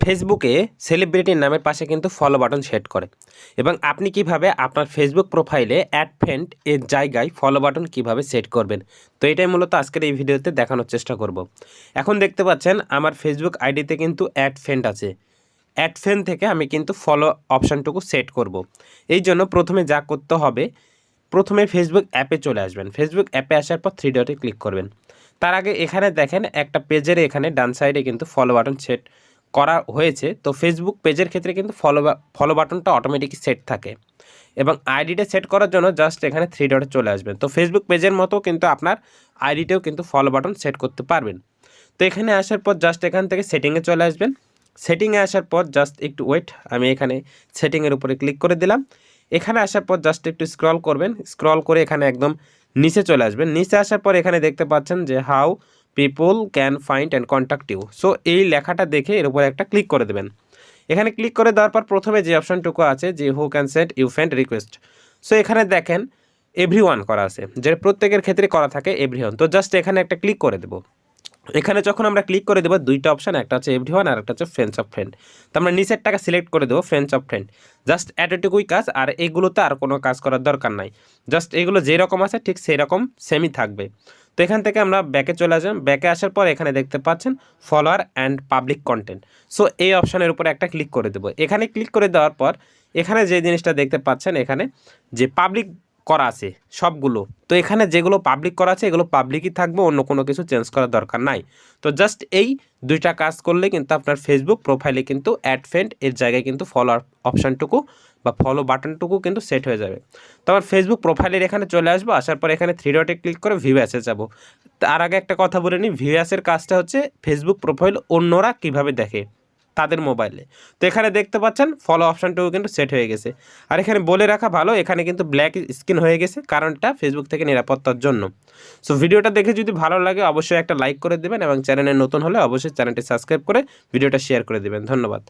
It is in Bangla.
ফেসবুকে সেলিব্রিটির নামের পাশে কিন্তু ফলো বাটন সেট করে এবং আপনি কিভাবে আপনার ফেসবুক প্রোফাইলে অ্যাড ফ্রেন্ড এর জায়গায় ফলো বাটন কিভাবে সেট করবেন। তো এটাই মূলত আজকের এই ভিডিওতে দেখানোর চেষ্টা করব। এখন দেখতে পাচ্ছেন আমার ফেসবুক আইডিতে কিন্তু অ্যাড ফ্রেন্ড আছে। অ্যাড ফ্রেন্ড থেকে আমি কিন্তু ফলো অপশানটুকু সেট করব। এই জন্য প্রথমে যা করতে হবে, প্রথমে ফেসবুক অ্যাপে চলে আসবেন। ফেসবুক অ্যাপে আসার পর থ্রি ডটে ক্লিক করবেন। তার আগে এখানে দেখেন একটা পেজের এখানে ডান সাইডে কিন্তু ফলো বাটন সেট করা হয়েছে। তো ফেসবুক পেজের ক্ষেত্রে কিন্তু ফলো বাটনটা অটোমেটিকই সেট থাকে এবং আইডিটা সেট করার জন্য জাস্ট এখানে থ্রি ডটে চলে আসবেন। তো ফেসবুক পেজের মতো কিন্তু আপনার আইডিতেও কিন্তু ফলো বাটন সেট করতে পারবেন। তো এখানে আসার পর জাস্ট এখান থেকে সেটিংয়ে চলে আসবেন। সেটিংয়ে আসার পর জাস্ট একটু ওয়েট, আমি এখানে সেটিংয়ের উপরে ক্লিক করে দিলাম। এখানে আসার পর জাস্ট একটু স্ক্রল করবেন, স্ক্রল করে এখানে একদম নিচে চলে আসবেন। নিচে আসার পর এখানে দেখতে পাচ্ছেন যে how people can find and contact you. So এই লেখাটা দেখে এর উপরে একটা ক্লিক করে দেবেন। এখানে ক্লিক করে দেওয়ার পর প্রথমে যে অপশানটুকু আছে যে who can send you friend request, so এখানে দেখেন এভরিওয়ান করা আছে, যে প্রত্যেকের ক্ষেত্রে করা থাকে এভরিওয়ান। তো জাস্ট এখানে একটা ক্লিক করে দেবো। এখানে যখন আমরা ক্লিক করে দেবো দুইটা অপশান, একটা হচ্ছে এভরিওয়ান আর একটা হচ্ছে ফ্রেন্ডস অফ ফ্রেন্ড। তো আমরা নিচের টাকা সিলেক্ট করে দেবো ফ্রেন্ডস অফ ফ্রেন্ড। জাস্ট এতটুকুই কাজ, আর এগুলোতে আর কোনো কাজ করার দরকার নাই। জাস্ট এগুলো যেরকম আছে ঠিক সেই রকম সেমই থাকবে। তো এখান থেকে আমরা ব্যাকে চলে আসলাম। ব্যাকে আসার পর এখানে দেখতে পাচ্ছেন follower and public content. So এই অপশানের উপরে একটা ক্লিক করে দেবো। এখানে ক্লিক করে দেওয়ার পর এখানে যে জিনিসটা দেখতে পাচ্ছেন এখানে যে পাবলিক করা আছে সবগুলো, তো এখানে যেগুলো পাবলিক করা আছে এগুলো পাবলিকই থাকবে, অন্য কোনো কিছু চেঞ্জ করার দরকার নাই। তো জাস্ট এই দুইটা কাজ করলে কিন্তু আপনার ফেসবুক প্রোফাইলে কিন্তু অ্যাড ফ্রেন্ড এর জায়গায় কিন্তু ফলোয়ার অপশানটুকু বা ফলো বাটনটুকু কিন্তু সেট হয়ে যাবে। তো আমার ফেসবুক প্রোফাইলের এখানে চলে আসবো। আসার পর এখানে থ্রি ডটে ক্লিক করে ভিউ অ্যাসে যাবো। তার আগে একটা কথা বলে নিই, ভিউ অ্যাসের কাজটা হচ্ছে ফেসবুক প্রোফাইল অন্যরা কিভাবে দেখে তাদের মোবাইলে। তো এখানে দেখতে পাচ্ছেন ফলো অপশানটুকু কিন্তু সেট হয়ে গেছে। আর এখানে বলে রাখা ভালো, এখানে কিন্তু ব্ল্যাক স্ক্রিন হয়ে গেছে, কারণটা ফেসবুক থেকে নিরাপত্তার জন্য। সো ভিডিওটা দেখে যদি ভালো লাগে অবশ্যই একটা লাইক করে দেবেন এবং চ্যানেলে নতুন হলে অবশ্যই চ্যানেলটি সাবস্ক্রাইব করে ভিডিওটা শেয়ার করে দেবেন। ধন্যবাদ।